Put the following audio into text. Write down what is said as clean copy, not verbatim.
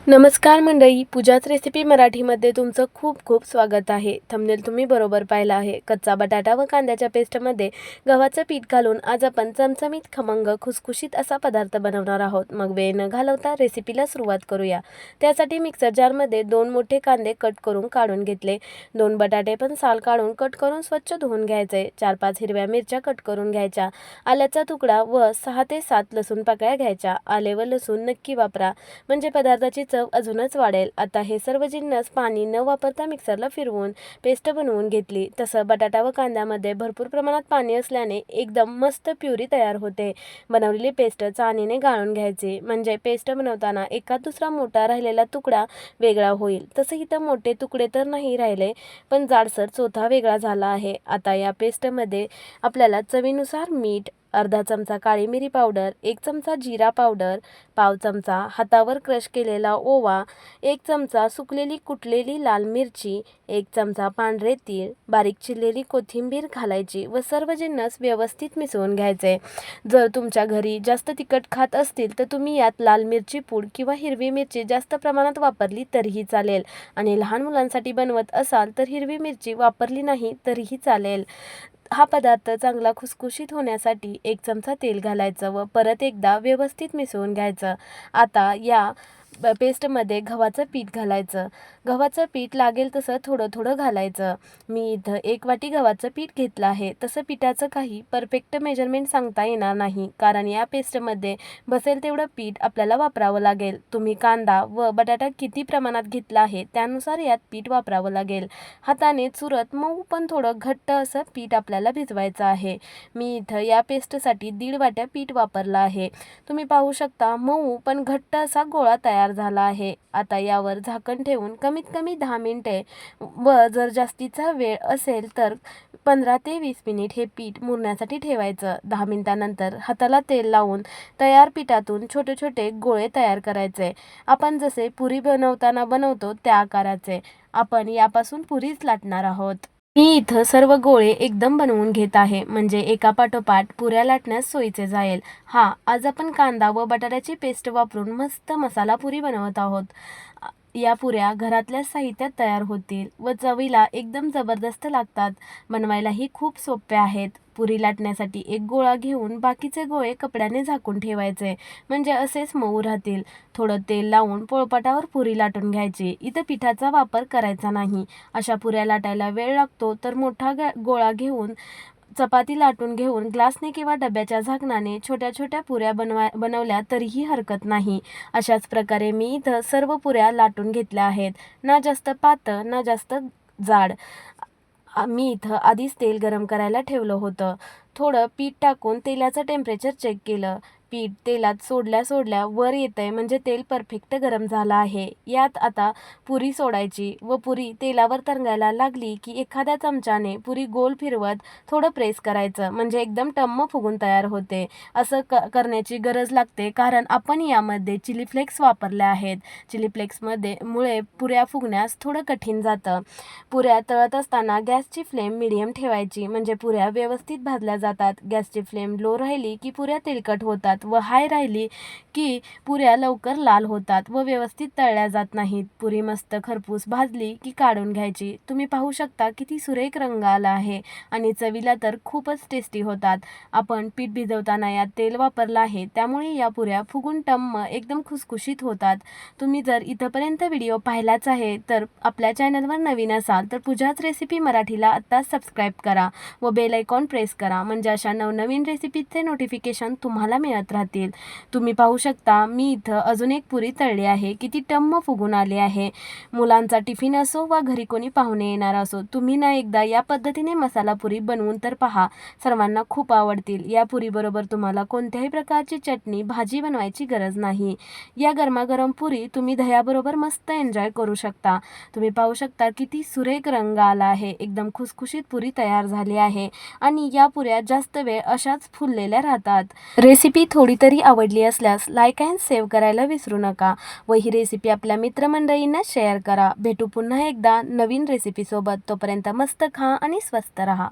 नमस्कार मंडळी, पूजाच रेसिपी मराठीमध्ये तुमचं खूप खूप स्वागत आहे. थंबनेल तुम्ही बरोबर पाहिला आहे. कच्चा बटाटा व कांद्याच्या पेस्टमध्ये गव्हाचं पीठ घालून आज आपण चमचमीत खमंग खुसखुशीत असा पदार्थ बनवणार आहोत. मग वेळ न घालवता रेसिपीला सुरुवात करूया. त्यासाठी मिक्सर जारमध्ये 2 मोठे कांदे कट करून काढून घेतले. 2 बटाटे पण साल काढून कट करून स्वच्छ धुवून घ्यायचे. 4-5 हिरव्या मिरच्या कट करून घ्यायच्या. आल्याचा तुकडा व 6 ते 7 लसूण पाकळ्या घ्यायच्या. आले व लसूण नक्की वापरा, म्हणजे पदार्थाची चव अजूनच वाढेल. आता हे सर्व जिन्नस पाणी न वापरता मिक्सरला फिरवून पेस्ट बनवून घेतली. तसं बटाटा व कांद्यामध्ये भरपूर प्रमाणात पाणी असल्याने एकदम मस्त प्युरी तयार होते. बनवलेली पेस्ट चाळणीने गाळून घ्यायची, म्हणजे पेस्ट बनवताना एखाद दुसरा मोठा राहिलेला तुकडा वेगळा होईल. तसं इथं मोठे तुकडे तर नाही राहिले, पण जाडसर चोथा वेगळा झाला आहे. आता या पेस्टमध्ये आपल्याला चवीनुसार मीठ, अर्धा चमचा काळी मिरी पावडर, 1 चमचा जिरा पावडर, पाव चमचा हातावर क्रश केलेला ओवा, 1 चमचा सुकलेली कुटलेली लाल मिरची, 1 चमचा पांढरे तीळ, बारीक चिरलेली कोथिंबीर घालायची व सर्व जिन्नस व्यवस्थित मिसळून घ्यायचे. जर तुमच्या घरी जास्त तिखट खात असतील तर तुम्ही यात लाल मिरची पूड किंवा हिरवी मिरची जास्त प्रमाणात वापरली तरीही चालेल, आणि लहान मुलांसाठी बनवत असाल तर हिरवी मिरची वापरली नाही तरीही चालेल. हा पदार्थ चांगला खुसखुशीत होण्यासाठी 1 चमचा तेल घालायचं व परत एकदा व्यवस्थित मिसळून घ्यायचं. आता या पेस्टमध्ये गव्हाचं पीठ घालायचं. गव्हाचं पीठ लागेल तसं थोडं थोडं घालायचं. मी इथं 1 वाटी गव्हाचं पीठ घेतलं आहे. तसं पिठाचं काही परफेक्ट मेजरमेंट सांगता येणार नाही, कारण या पेस्टमध्ये बसेल तेवढं पीठ आपल्याला वापरावं लागेल. तुम्ही कांदा व बटाटा किती प्रमाणात घेतला आहे त्यानुसार यात पीठ वापरावं लागेल. हाताने चुरत मऊ पण थोडं घट्ट असं पीठ आपल्याला भिजवायचं आहे. मी इथं या पेस्टसाठी 1.5 वाट्या पीठ वापरलं आहे. तुम्ही पाहू शकता मऊ पण घट्ट असा गोळा तयार झाला आहे. आता यावर झाकण ठेवून कमीत कमी 10 मिनिटे व जर जास्तीचा वेळ असेल तर 15 ते 20 मिनिट हे पीठ मुरण्यासाठी ठेवायचं. 10 मिनिटांनंतर हाताला तेल लावून तयार पिठातून छोटे छोटे गोळे तयार करायचे. आपण जसे पुरी बनवतो त्या आकाराचे. आपण यापासून पुरीच लाटणार आहोत. मी इथं सर्व गोळे एकदम बनवून घेत आहे, म्हणजे एकापाठोपाठ पुऱ्या लाटण्यास सोयीचे जाईल. आज आपण कांदा व बटाट्याची पेस्ट वापरून मस्त मसाला पुरी बनवत आहोत. या पुऱ्या घरातल्या साहित्यात तयार होतील व चवीला एकदम जबरदस्त लागतात. बनवायलाही खूप सोप्या आहेत. पुरी लाटण्यासाठी एक गोळा घेऊन बाकीचे गोळे कपड्याने झाकून ठेवायचे, म्हणजे असेच मऊ राहतील. थोडं तेल लावून पोळपाटावर पुरी लाटून घ्यायची. इथं पिठाचा वापर करायचा नाही. अशा पुऱ्या लाटायला वेळ लागतो तर मोठा गोळा घेऊन चपाती लाटून घेऊन ग्लासने किंवा डब्याच्या झाकणाने छोट्या छोट्या पुऱ्या बनवल्या तरीही हरकत नाही. अशाच प्रकारे मी इथं सर्व पुऱ्या लाटून घेतल्या आहेत. ना जास्त पातळ ना जास्त जाड. मी इथं आधीच तेल गरम करायला ठेवलं होतं. थोडं पीठ टाकून तेलाचं टेम्परेचर चेक केलं. पीठ तेलात सोडल्या वर येतंय, म्हणजे तेल परफेक्ट गरम झालं आहे. यात आता पुरी सोडायची व पुरी तेलावर तरंगायला लागली की एखाद्या चमच्याने पुरी गोल फिरवत थोडं प्रेस करायचं, म्हणजे एकदम टम्म फुगून तयार होते. असं करण्याची गरज लागते, कारण आपण यामध्ये चिली फ्लेक्स वापरले आहेत. चिली फ्लेक्समध्ये मुळे पुऱ्या फुगण्यास थोडं कठीण जातं. पुऱ्या तळत असताना गॅसची फ्लेम मिडियम ठेवायची, म्हणजे पुऱ्या व्यवस्थित भाजल्या जातात. गॅसची फ्लेम लो राहिली की पुऱ्या तेलकट होतात व हाय राहिली की पुऱ्या लवकर लाल होतात व व्यवस्थित तळल्या जात नाहीत. पुरी मस्त खरपूस भाजली की काढून घ्यायची. तुम्ही पाहू शकता किती सुरेख रंग आला आहे आणि चवीला तर खूपच टेस्टी होतात. आपण पीठ भिजवताना यात तेल वापरलं आहे, त्यामुळे या पुऱ्या फुगून टम्म एकदम खुसखुशीत होतात. तुम्ही जर इथपर्यंत व्हिडिओ पाहिलाच आहे तर आपल्या चॅनलवर नवीन असाल तर पूजाच रेसिपी मराठीला आत्ताच सबस्क्राईब करा व बेल आयकॉन प्रेस करा, म्हणजे अशा नवनवीन रेसिपीचे नोटिफिकेशन तुम्हाला मिळत राहतील. तुम्ही पाहू शकता मी इथं अजून एक पुरी तळली आहे. किती टम्म फुगून आली आहे. मुलांचा टिफिन असो वा घरी कोणी पाहुणे येणार असो, तुम्ही ना एकदा या पद्धतीने मसाला पुरी बनवून तर पहा. सर्वांना खूप आवडतील. या पुरीबरोबर तुम्हाला कोणत्याही प्रकारची चटणी भाजी बनवायची गरज नाही. या गरमागरम पुरी तुम्ही दह्याबरोबर मस्त एन्जॉय करू शकता. तुम्ही पाहू शकता किती सुरेख रंग आला आहे. एकदम खुसखुशीत पुरी तयार झाली आहे आणि या पुऱ्या जास्त वेळ अशाच फुललेल्या राहतात. रेसिपी थोडी तरी आवडली असल्यास लाईक अँड सेव्ह करायला विसरू नका व ही रेसिपी आपल्या मित्रमंडळींना शेअर करा. भेटू पुन्हा एकदा नवीन रेसिपीसोबत. तोपर्यंत मस्त खा आणि स्वस्त रहा.